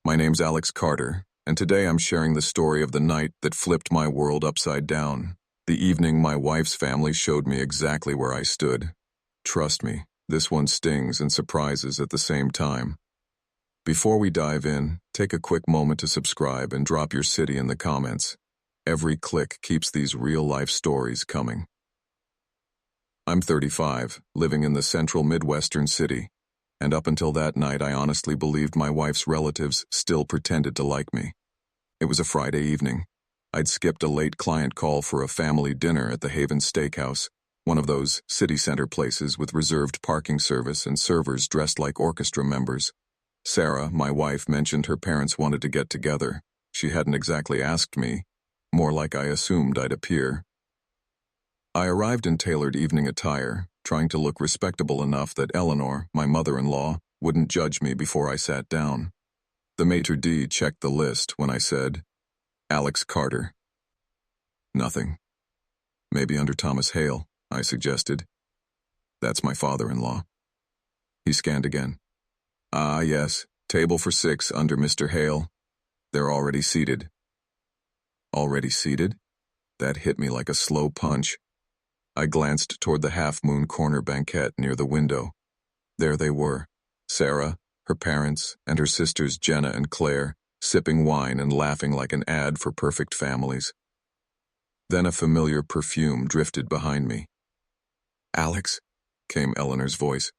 My name's Alex Carter, and today I'm sharing the story of the night that flipped my world upside down. The evening my wife's family showed me exactly where I stood. Trust me, this one stings and surprises at the same time. Before we dive in, take a quick moment to subscribe and drop your city in the comments. Every click keeps these real-life stories coming. I'm 35, living in the central Midwestern city, and up until that night I honestly believed my wife's relatives still pretended to like me. It was a Friday evening. I'd skipped a late client call for a family dinner at the Haven Steakhouse, one of those city center places with reserved parking service and servers dressed like orchestra members. Sarah, my wife, mentioned her parents wanted to get together. She hadn't exactly asked me, more like I assumed I'd appear. I arrived in tailored evening attire, trying to look respectable enough that Eleanor, my mother-in-law, wouldn't judge me before I sat down. The maitre d' checked the list when I said, "Alex Carter." "Nothing. Maybe under Thomas Hale," I suggested. "That's my father-in-law." He scanned again. "Ah, yes, table for 6 under Mr. Hale. They're already seated." Already seated? That hit me like a slow punch. I glanced toward the half-moon corner banquette near the window. There they were, Sarah, her parents, and her sisters Jenna and Claire, sipping wine and laughing like an ad for perfect families. Then a familiar perfume drifted behind me. "Alex," came Eleanor's voice.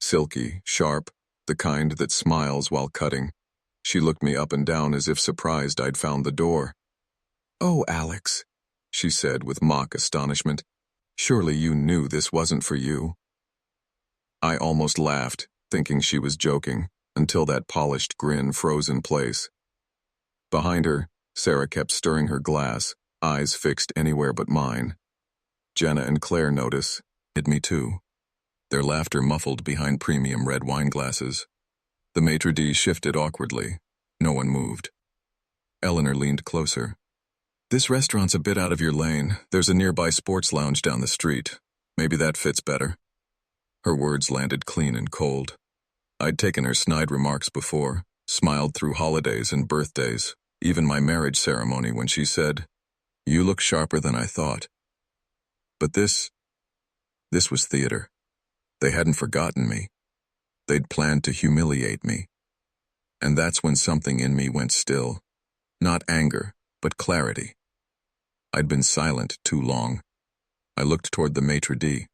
Silky, sharp, the kind that smiles while cutting. She looked me up and down as if surprised I'd found the door. "Oh, Alex," she said with mock astonishment. "Surely you knew this wasn't for you." I almost laughed, thinking she was joking, until that polished grin froze in place. Behind her, Sarah kept stirring her glass, eyes fixed anywhere but mine. Jenna and Claire hit me too. Their laughter muffled behind premium red wine glasses. The maitre d' shifted awkwardly. No one moved. Eleanor leaned closer. "This restaurant's a bit out of your lane. There's a nearby sports lounge down the street. Maybe that fits better." Her words landed clean and cold. I'd taken her snide remarks before, smiled through holidays and birthdays, even my marriage ceremony when she said, "You look sharper than I thought." But this was theater. They hadn't forgotten me. They'd planned to humiliate me. And that's when something in me went still. Not anger, but clarity. I'd been silent too long. I looked toward the maitre d'.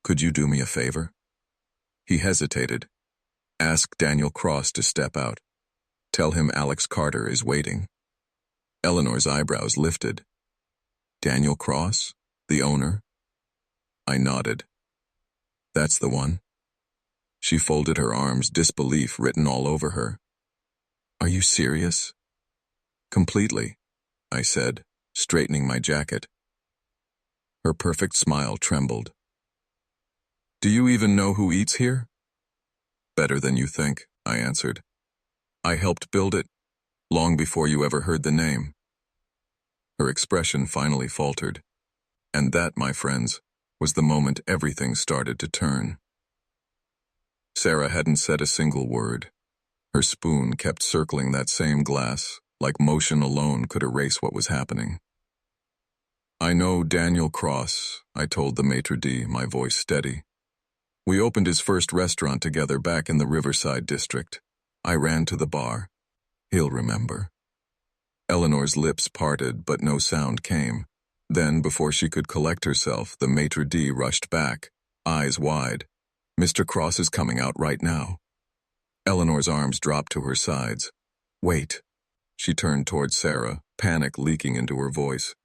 "Could you do me a favor?" He hesitated. "Ask Daniel Cross to step out. Tell him Alex Carter is waiting." Eleanor's eyebrows lifted. "Daniel Cross? The owner?" I nodded. "That's the one." She folded her arms, disbelief written all over her. "Are you serious?" "Completely," I said, straightening my jacket. Her perfect smile trembled. "Do you even know who eats here?" "Better than you think," I answered. "I helped build it, long before you ever heard the name." Her expression finally faltered. And that, my friends, was the moment everything started to turn. Sarah hadn't said a single word. Her spoon kept circling that same glass, like motion alone could erase what was happening. "I know Daniel Cross," I told the maitre d', my voice steady. "We opened his first restaurant together back in the Riverside district. I ran to the bar. He'll remember." Eleanor's lips parted, but no sound came. Then, before she could collect herself, the maitre d' rushed back, eyes wide. "Mr. Cross is coming out right now." Eleanor's arms dropped to her sides. "Wait." She turned toward Sarah, panic leaking into her voice.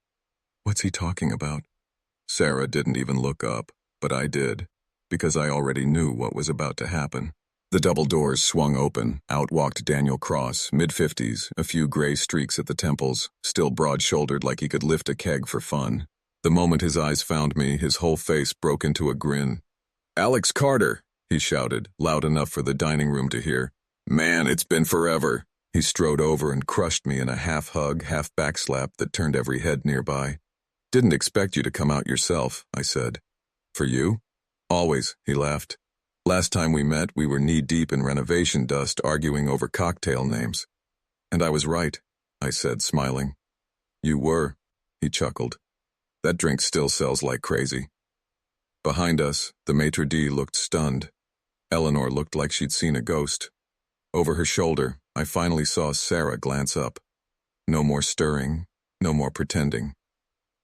"What's he talking about?" Sarah didn't even look up, but I did, because I already knew what was about to happen. The double doors swung open. Out walked Daniel Cross, mid-50s, a few gray streaks at the temples, still broad-shouldered like he could lift a keg for fun. The moment his eyes found me, his whole face broke into a grin. "Alex Carter!" he shouted, loud enough for the dining room to hear. "Man, it's been forever." He strode over and crushed me in a half-hug, half-backslap that turned every head nearby. "Didn't expect you to come out yourself," I said. "For you?" "Always," he laughed. "Last time we met, we were knee-deep in renovation dust arguing over cocktail names. And I was right, I said, smiling. You were, he chuckled. That drink still sells like crazy. Behind us, the maitre d' looked stunned. Eleanor looked like she'd seen a ghost. Over her shoulder, I finally saw Sarah glance up. No more stirring, no more pretending.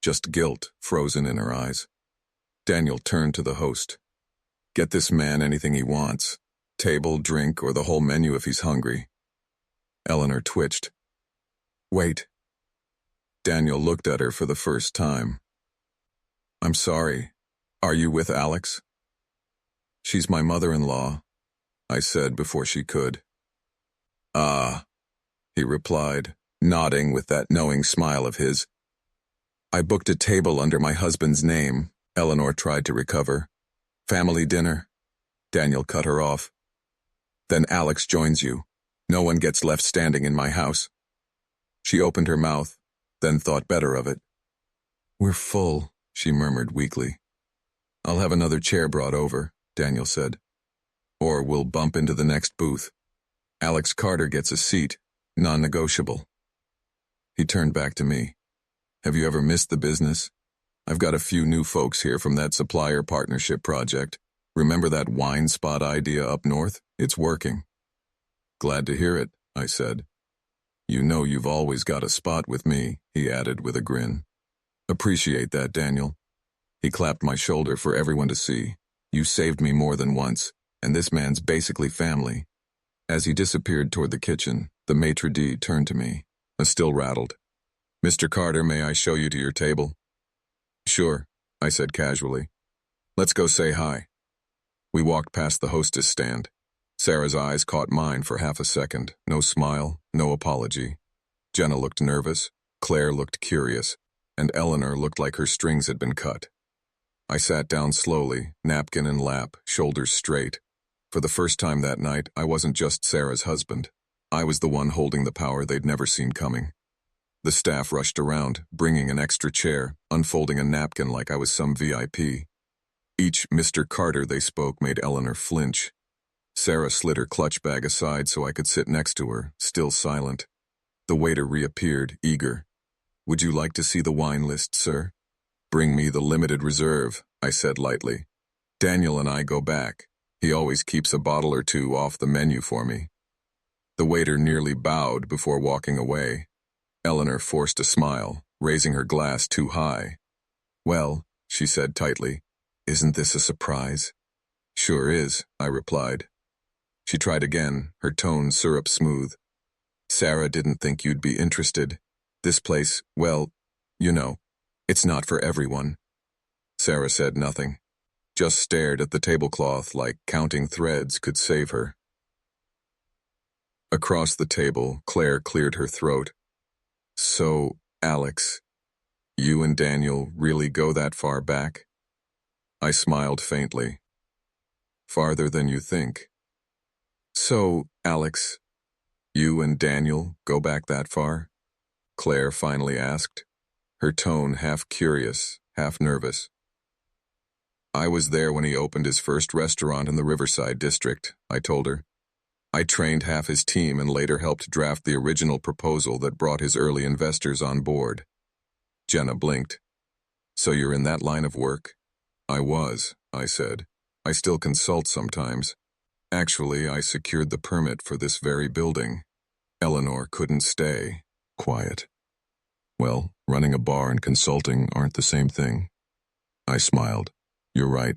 Just guilt frozen in her eyes. Daniel turned to the host. Get this man anything he wants. Table, drink, or the whole menu if he's hungry. Eleanor twitched. Wait. Daniel looked at her for the first time. I'm sorry. Are you with Alex? She's my mother-in-law, I said before she could. Ah, he replied, nodding with that knowing smile of his. I booked a table under my husband's name, Eleanor tried to recover. Family dinner. Daniel cut her off. Then Alex joins you. No one gets left standing in my house. She opened her mouth, then thought better of it. We're full, she murmured weakly. I'll have another chair brought over, Daniel said. Or we'll bump into the next booth. Alex Carter gets a seat, non-negotiable. He turned back to me. Have you ever missed the business? I've got a few new folks here from that supplier partnership project. Remember that wine spot idea up north? It's working. Glad to hear it, I said. You know you've always got a spot with me, he added with a grin. Appreciate that, Daniel. He clapped my shoulder for everyone to see. You saved me more than once, and this man's basically family. As he disappeared toward the kitchen, the maitre d' turned to me, still rattled. Mr. Carter, may I show you to your table? Sure, I said casually. Let's go say hi. We walked past the hostess stand. Sarah's eyes caught mine for half a second. No smile, no apology. Jenna looked nervous, Claire looked curious, and Eleanor looked like her strings had been cut. I sat down slowly, napkin in lap, shoulders straight. For the first time that night, I wasn't just Sarah's husband. I was the one holding the power they'd never seen coming. The staff rushed around, bringing an extra chair, unfolding a napkin like I was some VIP. Each Mr. Carter they spoke made Eleanor flinch. Sarah slid her clutch bag aside so I could sit next to her, still silent. The waiter reappeared, eager. Would you like to see the wine list, sir? Bring me the limited reserve, I said lightly. Daniel and I go back. He always keeps a bottle or two off the menu for me. The waiter nearly bowed before walking away. Eleanor forced a smile, raising her glass too high. Well, she said tightly, isn't this a surprise? Sure is, I replied. She tried again, her tone syrup smooth. Sarah didn't think you'd be interested. This place, well, you know, it's not for everyone. Sarah said nothing, just stared at the tablecloth like counting threads could save her. Across the table, Claire cleared her throat. So, Alex, you and Daniel really go that far back? I smiled faintly. Farther than you think. So, Alex, you and Daniel go back that far? Claire finally asked, her tone half curious, half nervous. I was there when he opened his first restaurant in the Riverside district, I told her. I trained half his team and later helped draft the original proposal that brought his early investors on board. Jenna blinked. So you're in that line of work? I was, I said. I still consult sometimes. Actually, I secured the permit for this very building. Eleanor couldn't stay quiet. Well, running a bar and consulting aren't the same thing. I smiled. You're right.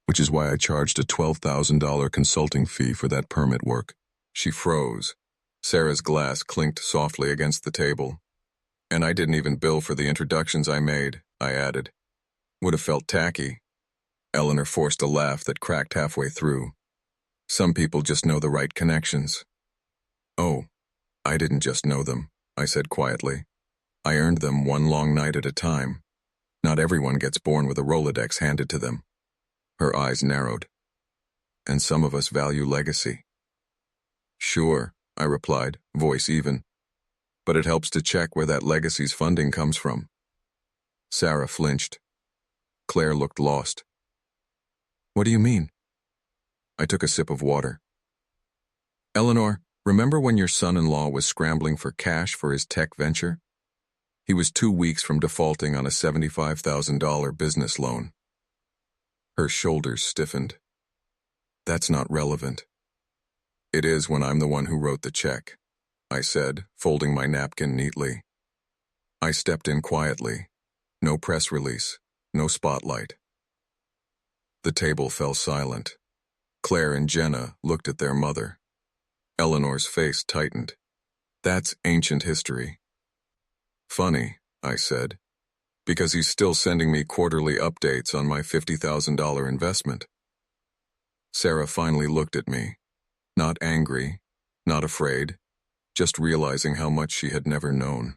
Which is why I charged a $12,000 consulting fee for that permit work. She froze. Sarah's glass clinked softly against the table. And I didn't even bill for the introductions I made, I added. Would have felt tacky. Eleanor forced a laugh that cracked halfway through. Some people just know the right connections. Oh, I didn't just know them, I said quietly. I earned them one long night at a time. Not everyone gets born with a Rolodex handed to them. Her eyes narrowed. And some of us value legacy. Sure, I replied, voice even. But it helps to check where that legacy's funding comes from. Sarah flinched. Claire looked lost. What do you mean? I took a sip of water. Eleanor, Remember when your son-in-law was scrambling for cash for his tech venture? He was 2 weeks from defaulting on a $75,000 business loan. Her shoulders stiffened. That's not relevant. It is when I'm the one who wrote the check, I said, folding my napkin neatly. I stepped in quietly. No press release, no spotlight. The table fell silent. Claire and Jenna looked at their mother. Eleanor's face tightened. That's ancient history. Funny, I said, because he's still sending me quarterly updates on my $50,000 investment. Sarah finally looked at me. Not angry, not afraid, just realizing how much she had never known.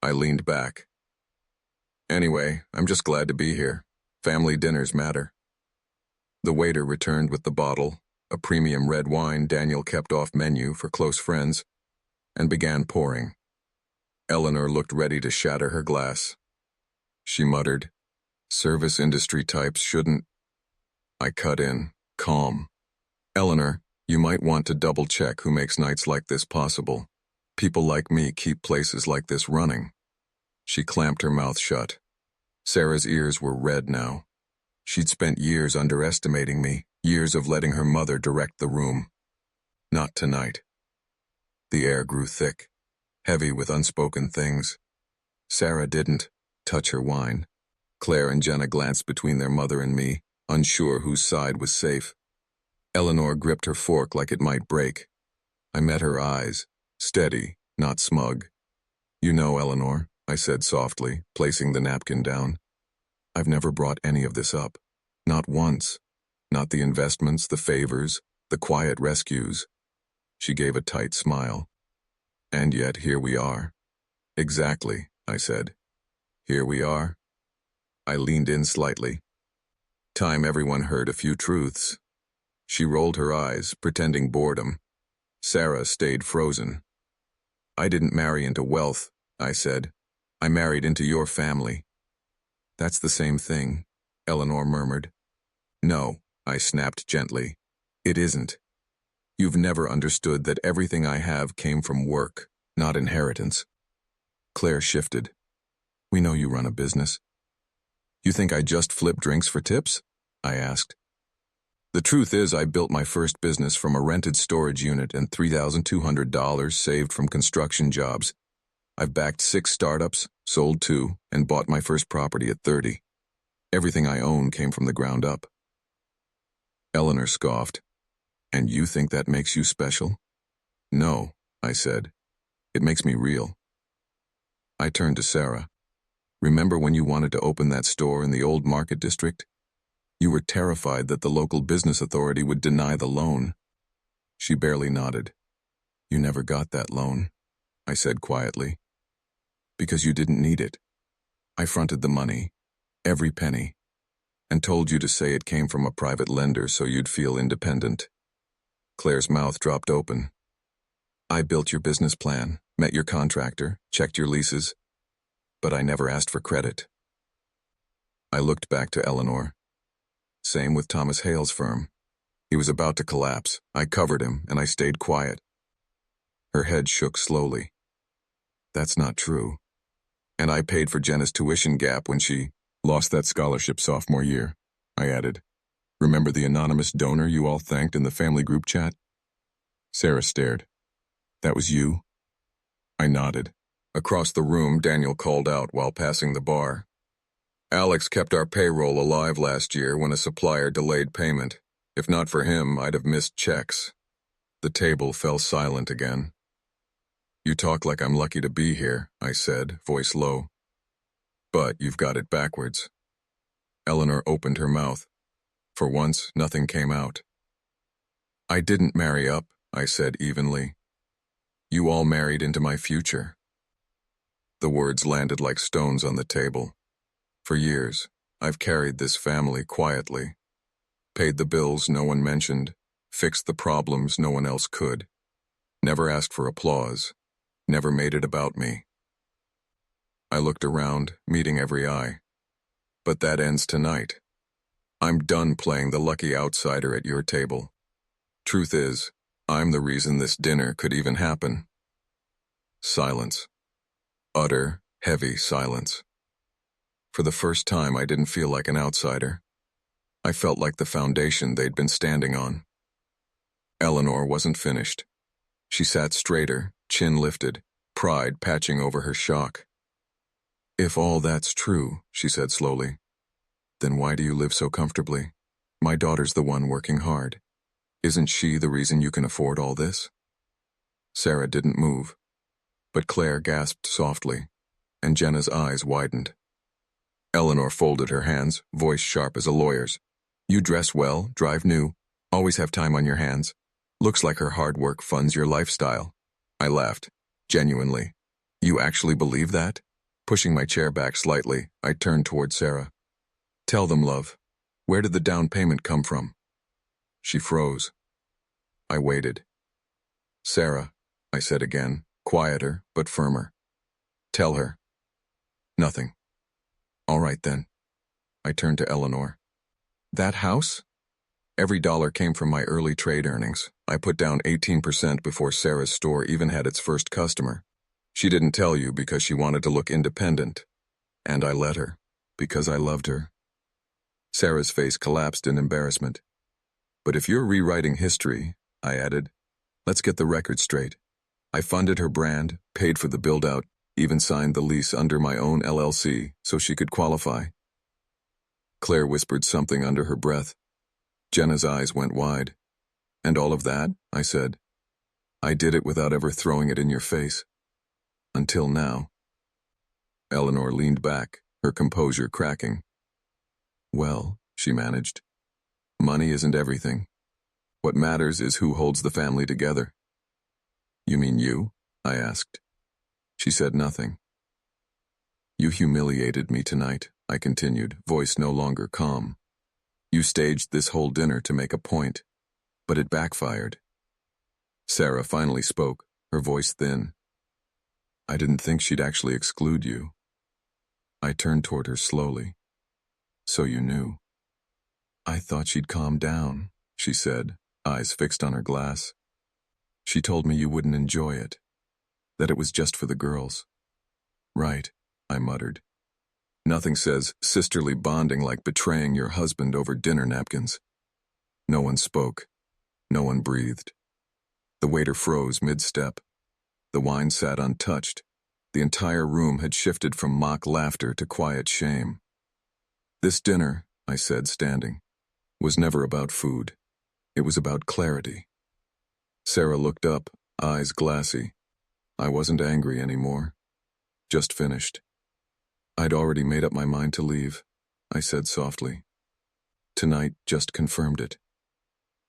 I leaned back. Anyway, I'm just glad to be here. Family dinners matter. The waiter returned with the bottle, a premium red wine Daniel kept off menu for close friends, and began pouring. Eleanor looked ready to shatter her glass. She muttered, "Service industry types shouldn't." I cut in, calm. "Eleanor, you might want to double-check who makes nights like this possible. People like me keep places like this running." She clamped her mouth shut. Sarah's ears were red now. She'd spent years underestimating me, years of letting her mother direct the room. Not tonight. The air grew thick, heavy with unspoken things. Sarah didn't touch her wine. Claire and Jenna glanced between their mother and me, unsure whose side was safe. Eleanor gripped her fork like it might break. I met her eyes, steady, not smug. "You know, Eleanor," I said softly, placing the napkin down. "I've never brought any of this up. Not once. Not the investments, the favors, the quiet rescues." She gave a tight smile. "And yet here we are." "Exactly," I said. "Here we are." I leaned in slightly. Time everyone heard a few truths. She rolled her eyes, pretending boredom. Sarah stayed frozen. "I didn't marry into wealth," I said. "I married into your family." "That's the same thing," Eleanor murmured. "No," I snapped gently. "It isn't. You've never understood that everything I have came from work, not inheritance." Claire shifted. "We know you run a business." "You think I just flip drinks for tips?" I asked. "The truth is I built my first business from a rented storage unit and $3,200 saved from construction jobs. I've backed 6 startups, sold 2, and bought my first property at 30. Everything I own came from the ground up." Eleanor scoffed. "And you think that makes you special?" "No," I said. "It makes me real." I turned to Sarah. "Remember when you wanted to open that store in the old market district? You were terrified that the local business authority would deny the loan." She barely nodded. "You never got that loan," I said quietly. "Because you didn't need it. I fronted the money, every penny, and told you to say it came from a private lender so you'd feel independent." Claire's mouth dropped open. "I built your business plan, met your contractor, checked your leases, but I never asked for credit." I looked back to Eleanor. "Same with Thomas Hale's firm. He was about to collapse. I covered him, and I stayed quiet." Her head shook slowly. "That's not true. And I paid for Jenna's tuition gap when she lost that scholarship sophomore year," I added. "Remember the anonymous donor you all thanked in the family group chat?" Sarah stared. "That was you?" I nodded. Across the room, Daniel called out while passing the bar. "Alex kept our payroll alive last year when a supplier delayed payment. If not for him, I'd have missed checks." The table fell silent again. "You talk like I'm lucky to be here," I said, voice low. "But you've got it backwards." Eleanor opened her mouth. For once, nothing came out. "I didn't marry up," I said evenly. "You all married into my future." The words landed like stones on the table. For years, I've carried this family quietly. Paid the bills no one mentioned, fixed the problems no one else could. Never asked for applause. Never made it about me. I looked around, meeting every eye. But that ends tonight. I'm done playing the lucky outsider at your table. Truth is, I'm the reason this dinner could even happen. Silence. Utter, heavy silence. For the first time, I didn't feel like an outsider. I felt like the foundation they'd been standing on. Eleanor wasn't finished. She sat straighter, chin lifted, pride patching over her shock. If all that's true, she said slowly, then why do you live so comfortably? My daughter's the one working hard. Isn't she the reason you can afford all this? Sarah didn't move, but Claire gasped softly, and Jenna's eyes widened. Eleanor folded her hands, voice sharp as a lawyer's. You dress well, drive new, always have time on your hands. Looks like her hard work funds your lifestyle. I laughed, genuinely. You actually believe that? Pushing my chair back slightly, I turned toward Sarah. Tell them, love. Where did the down payment come from? She froze. I waited. Sarah, I said again, quieter but firmer. Tell her. Nothing. All right then. I turned to Eleanor. That house? Every dollar came from my early trade earnings. I put down 18% before Sarah's store even had its first customer. She didn't tell you because she wanted to look independent. And I let her, because I loved her. Sarah's face collapsed in embarrassment. But if you're rewriting history, I added, let's get the record straight. I funded her brand, paid for the build-out, even signed the lease under my own LLC so she could qualify. Claire whispered something under her breath. Jenna's eyes went wide. And all of that, I said. I did it without ever throwing it in your face. Until now. Eleanor leaned back, her composure cracking. Well, she managed. Money isn't everything. What matters is who holds the family together. You mean you? I asked. She said nothing. You humiliated me tonight, I continued, voice no longer calm. You staged this whole dinner to make a point, but it backfired. Sarah finally spoke, her voice thin. I didn't think she'd actually exclude you. I turned toward her slowly. So you knew. I thought she'd calm down, she said, eyes fixed on her glass. She told me you wouldn't enjoy it, that it was just for the girls. Right, I muttered. Nothing says sisterly bonding like betraying your husband over dinner napkins. No one spoke. No one breathed. The waiter froze mid-step. The wine sat untouched. The entire room had shifted from mock laughter to quiet shame. This dinner, I said, standing, was never about food. It was about clarity. Sarah looked up, eyes glassy. I wasn't angry anymore. Just finished. I'd already made up my mind to leave, I said softly. Tonight just confirmed it.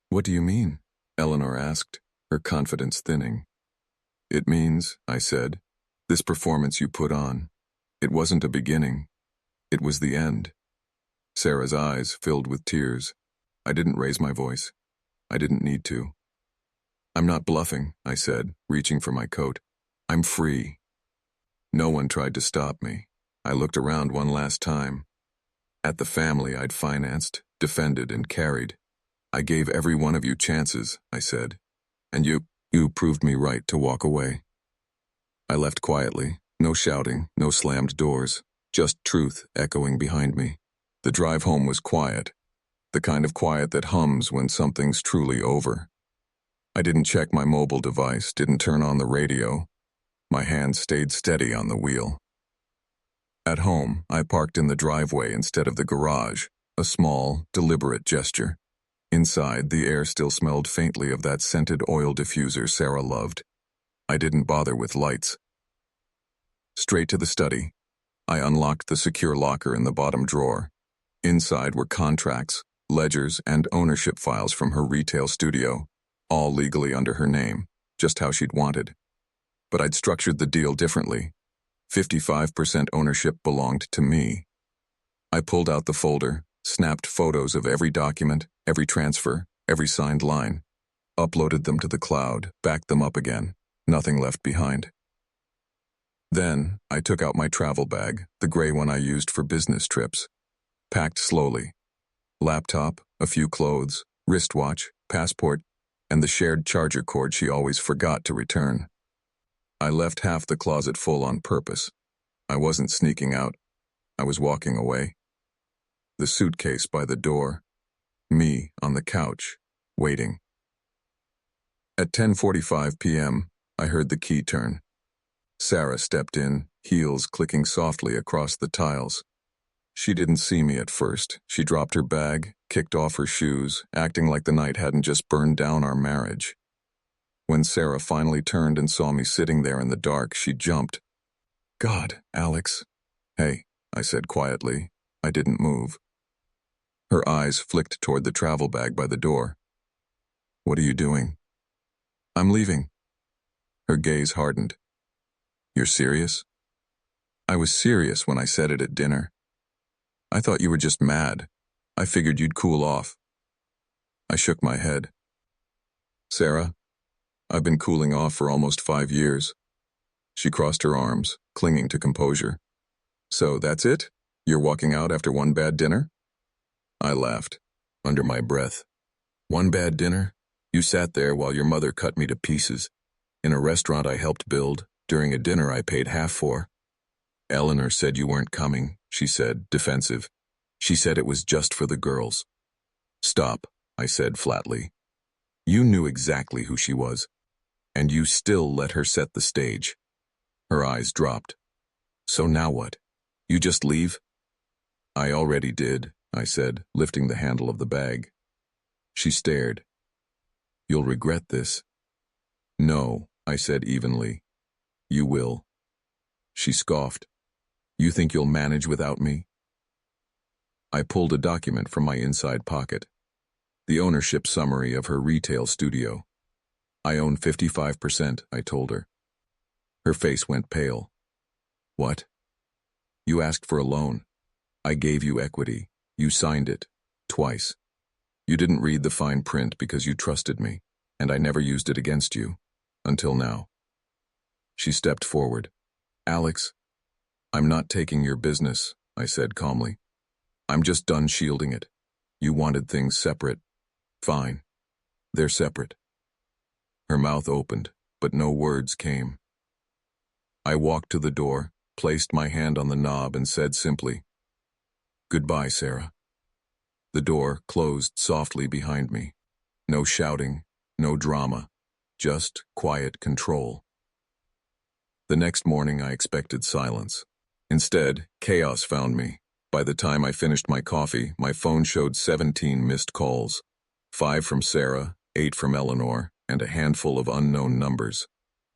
What do you mean? Eleanor asked, her confidence thinning. It means, I said, this performance you put on, it wasn't a beginning. It was the end. Sarah's eyes filled with tears. I didn't raise my voice. I didn't need to. I'm not bluffing, I said, reaching for my coat. I'm free. No one tried to stop me. I looked around one last time. At the family I'd financed, defended, and carried. I gave every one of you chances, I said. And you proved me right to walk away. I left quietly, no shouting, no slammed doors, just truth echoing behind me. The drive home was quiet, the kind of quiet that hums when something's truly over. I didn't check my mobile device, didn't turn on the radio. My hand stayed steady on the wheel. At home, I parked in the driveway instead of the garage, a small, deliberate gesture. Inside, the air still smelled faintly of that scented oil diffuser Sarah loved. I didn't bother with lights. Straight to the study. I unlocked the secure locker in the bottom drawer. Inside were contracts, ledgers, and ownership files from her retail studio, all legally under her name, just how she'd wanted. But I'd structured the deal differently. 55% ownership belonged to me. I pulled out the folder, snapped photos of every document, every transfer, every signed line, uploaded them to the cloud, backed them up again, nothing left behind. Then, I took out my travel bag, the gray one I used for business trips, packed slowly. Laptop, a few clothes, wristwatch, passport, and the shared charger cord she always forgot to return. I left half the closet full on purpose. I wasn't sneaking out. I was walking away. The suitcase by the door. Me on the couch, waiting. At 10:45 p.m., I heard the key turn. Sarah stepped in, heels clicking softly across the tiles. She didn't see me at first. She dropped her bag, kicked off her shoes, acting like the night hadn't just burned down our marriage. When Sarah finally turned and saw me sitting there in the dark, she jumped. "God, Alex." "Hey," I said quietly. I didn't move. Her eyes flicked toward the travel bag by the door. "What are you doing?" "I'm leaving." Her gaze hardened. "You're serious?" "I was serious when I said it at dinner." "I thought you were just mad. I figured you'd cool off." I shook my head. "Sarah, I've been cooling off for almost 5 years." She crossed her arms, clinging to composure. "So that's it? You're walking out after one bad dinner?" I laughed, under my breath. "One bad dinner? You sat there while your mother cut me to pieces. In a restaurant I helped build, during a dinner I paid half for." "Eleanor said you weren't coming," she said, defensive. "She said it was just for the girls." "Stop," I said flatly. "You knew exactly who she was, and you still let her set the stage." Her eyes dropped. "So now what? You just leave?" "I already did," I said, lifting the handle of the bag. She stared. "You'll regret this." "No," I said evenly. "You will." She scoffed. "You think you'll manage without me?" I pulled a document from my inside pocket. The ownership summary of her retail studio. "I own 55%, I told her. Her face went pale. "What?" "You asked for a loan. I gave you equity. You signed it. Twice. You didn't read the fine print because you trusted me, and I never used it against you. Until now." She stepped forward. "Alex, I'm not taking your business," I said calmly. "I'm just done shielding it. You wanted things separate. Fine. They're separate." Her mouth opened, but no words came. I walked to the door, placed my hand on the knob, and said simply, "Goodbye, Sarah." The door closed softly behind me. No shouting, no drama, just quiet control. The next morning I expected silence. Instead, chaos found me. By the time I finished my coffee, my phone showed 17 missed calls. 5 from Sarah, 8 from Eleanor, and a handful of unknown numbers.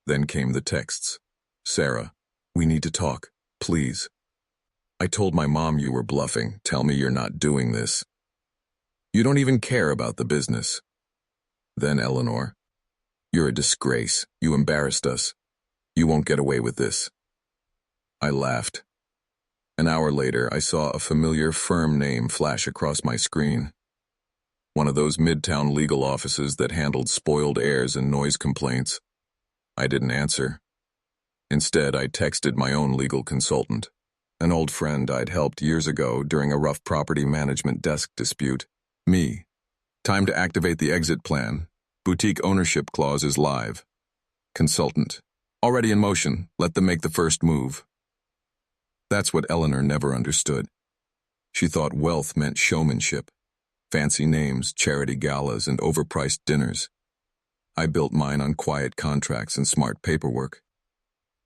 Then came the texts. "Sarah, we need to talk, please." "I told my mom you were bluffing. Tell me you're not doing this." "You don't even care about the business." Then Eleanor, "You're a disgrace. You embarrassed us. You won't get away with this." I laughed. An hour later, I saw a familiar firm name flash across my screen. One of those midtown legal offices that handled spoiled heirs and noise complaints. I didn't answer. Instead, I texted my own legal consultant, an old friend I'd helped years ago during a rough property management desk dispute. "Me. Time to activate the exit plan. Boutique ownership clause is live." Consultant. "Already in motion. Let them make the first move." That's what Eleanor never understood. She thought wealth meant showmanship, fancy names, charity galas, and overpriced dinners. I built mine on quiet contracts and smart paperwork.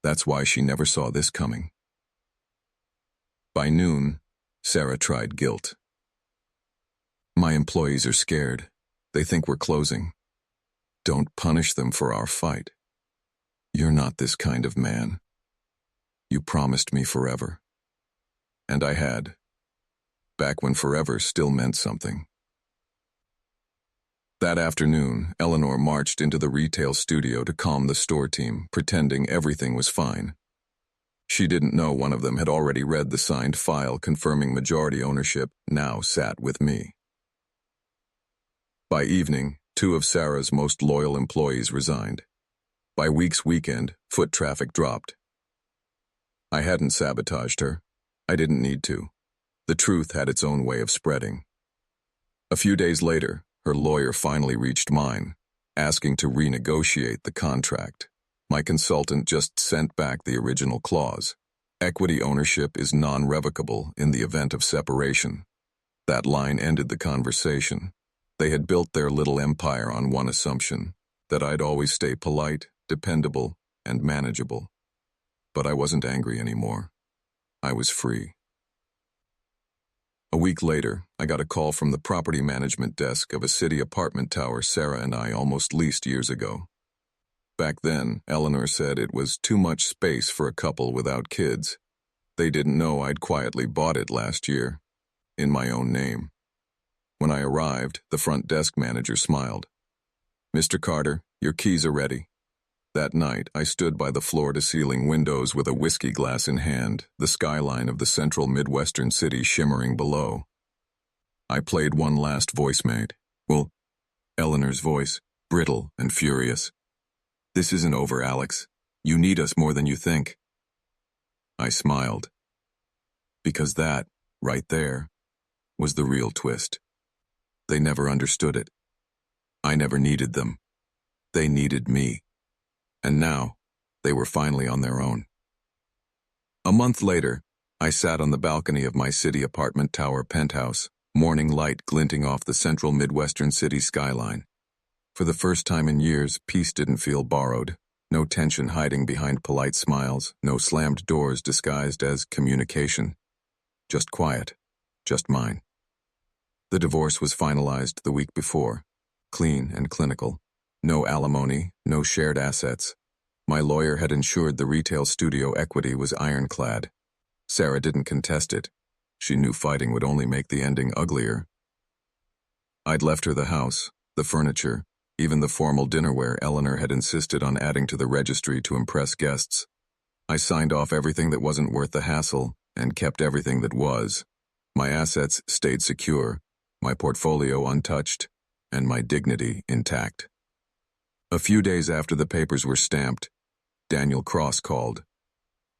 That's why she never saw this coming. By noon, Sarah tried guilt. "My employees are scared. They think we're closing. Don't punish them for our fight. You're not this kind of man. You promised me forever." And I had. Back when forever still meant something. That afternoon, Eleanor marched into the retail studio to calm the store team, pretending everything was fine. She didn't know one of them had already read the signed file confirming majority ownership, now sat with me. By evening, 2 of Sarah's most loyal employees resigned. By week's weekend, foot traffic dropped. I hadn't sabotaged her. I didn't need to. The truth had its own way of spreading. A few days later, her lawyer finally reached mine. asking to renegotiate the contract. My consultant just sent back the original clause. Equity ownership is non-revocable in the event of separation. That line ended the conversation. They had built their little empire on one assumption, that I'd always stay polite, dependable, and manageable. But I wasn't angry anymore. I was free. A week later, I got a call from the property management desk of a city apartment tower Sarah and I almost leased years ago. Back then, Eleanor said it was too much space for a couple without kids. They didn't know I'd quietly bought it last year, in my own name. When I arrived, the front desk manager smiled. "Mr. Carter, your keys are ready." That night, I stood by the floor-to-ceiling windows with a whiskey glass in hand, the skyline of the central Midwestern city shimmering below. I played one last voicemail. Well, Eleanor's voice, brittle and furious. "This isn't over, Alex. You need us more than you think." I smiled. Because that, right there, was the real twist. They never understood it. I never needed them. They needed me. And now, they were finally on their own. A month later, I sat on the balcony of my city apartment tower penthouse, morning light glinting off the central Midwestern city skyline. For the first time in years, peace didn't feel borrowed. No tension hiding behind polite smiles, no slammed doors disguised as communication. Just quiet, just mine. The divorce was finalized the week before, clean and clinical. No alimony, no shared assets. My lawyer had ensured the retail studio equity was ironclad. Sarah didn't contest it. She knew fighting would only make the ending uglier. I'd left her the house, the furniture, even the formal dinnerware Eleanor had insisted on adding to the registry to impress guests. I signed off everything that wasn't worth the hassle and kept everything that was. My assets stayed secure, my portfolio untouched, and my dignity intact. A few days after the papers were stamped, Daniel Cross called.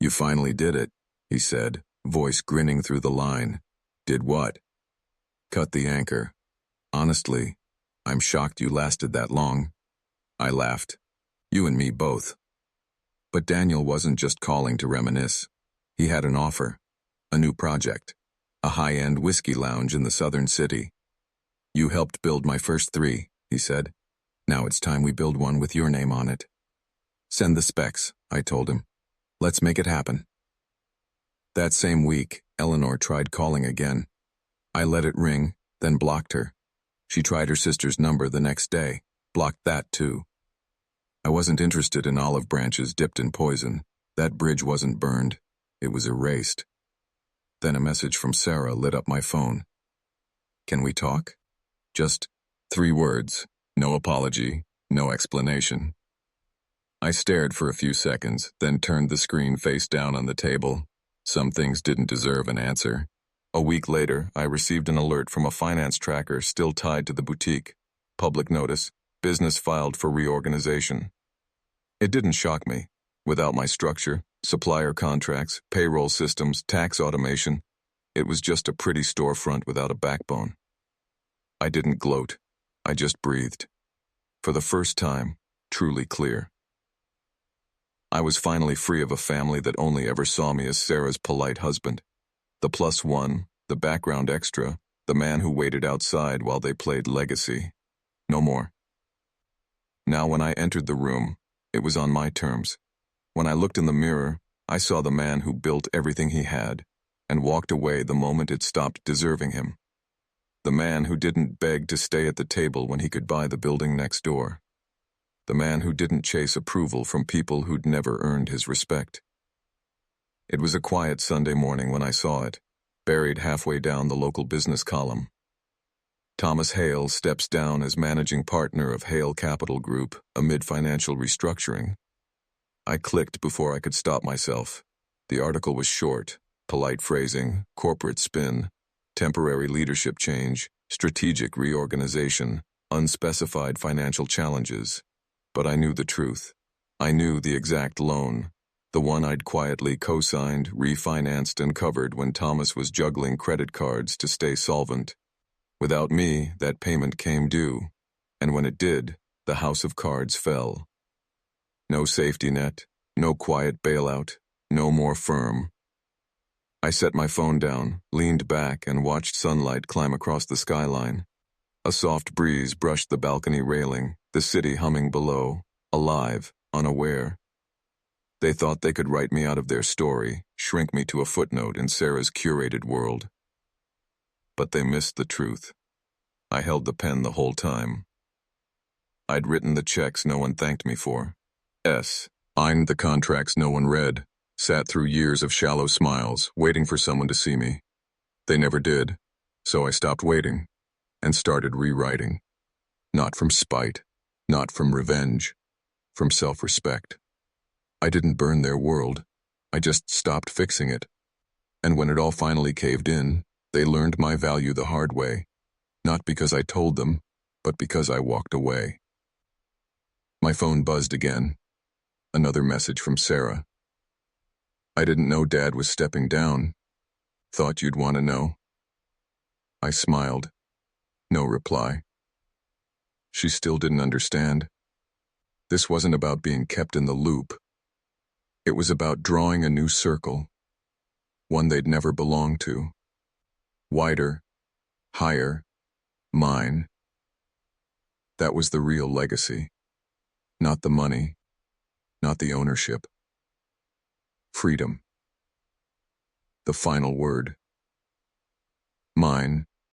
"You finally did it," he said, voice grinning through the line. "Did what?" "Cut the anchor. Honestly, I'm shocked you lasted that long." I laughed. "You and me both." But Daniel wasn't just calling to reminisce. He had an offer, a new project, a high-end whiskey lounge in the southern city. "You helped build my first 3, he said. "Now it's time we build one with your name on it." "Send the specs," I told him. "Let's make it happen." That same week, Eleanor tried calling again. I let it ring, then blocked her. She tried her sister's number the next day, blocked that too. I wasn't interested in olive branches dipped in poison. That bridge wasn't burned. It was erased. Then a message from Sarah lit up my phone. "Can we talk?" Just 3 words. No apology, no explanation. I stared for a few seconds, then turned the screen face down on the table. Some things didn't deserve an answer. A week later, I received an alert from a finance tracker still tied to the boutique. Public notice, business filed for reorganization. It didn't shock me. Without my structure, supplier contracts, payroll systems, tax automation, it was just a pretty storefront without a backbone. I didn't gloat. I just breathed. For the first time, truly clear. I was finally free of a family that only ever saw me as Sarah's polite husband. The +1, the background extra, the man who waited outside while they played legacy. No more. Now when I entered the room, it was on my terms. When I looked in the mirror, I saw the man who built everything he had, and walked away the moment it stopped deserving him. The man who didn't beg to stay at the table when he could buy the building next door. The man who didn't chase approval from people who'd never earned his respect. It was a quiet Sunday morning when I saw it, buried halfway down the local business column. Thomas Hale steps down as managing partner of Hale Capital Group amid financial restructuring. I clicked before I could stop myself. The article was short, polite phrasing, corporate spin, temporary leadership change, strategic reorganization, unspecified financial challenges. But I knew the truth. I knew the exact loan, the one I'd quietly co-signed, refinanced, and covered when Thomas was juggling credit cards to stay solvent. Without me, that payment came due, and when it did, The house of cards fell. No safety net, no quiet bailout, no more firm. I set my phone down, leaned back, and watched sunlight climb across the skyline. A soft breeze brushed the balcony railing, the city humming below, alive, unaware. They thought they could write me out of their story, shrink me to a footnote in Sarah's curated world. But they missed the truth. I held the pen the whole time. I'd written the checks no one thanked me for. Signed the contracts no one read. Sat through years of shallow smiles, waiting for someone to see me. They never did, so I stopped waiting and started rewriting. Not from spite, not from revenge, from self-respect. I didn't burn their world. I just stopped fixing it. And when it all finally caved in, they learned my value the hard way. Not because I told them, but because I walked away. My phone buzzed again. Another message from Sarah. I didn't know Dad was stepping down. Thought you'd want to know. I smiled. No reply. She still didn't understand. This wasn't about being kept in the loop. It was about drawing a new circle, one they'd never belonged to. Wider, higher, mine. That was the real legacy. Not the money, not the ownership. Freedom. The final word. Mine,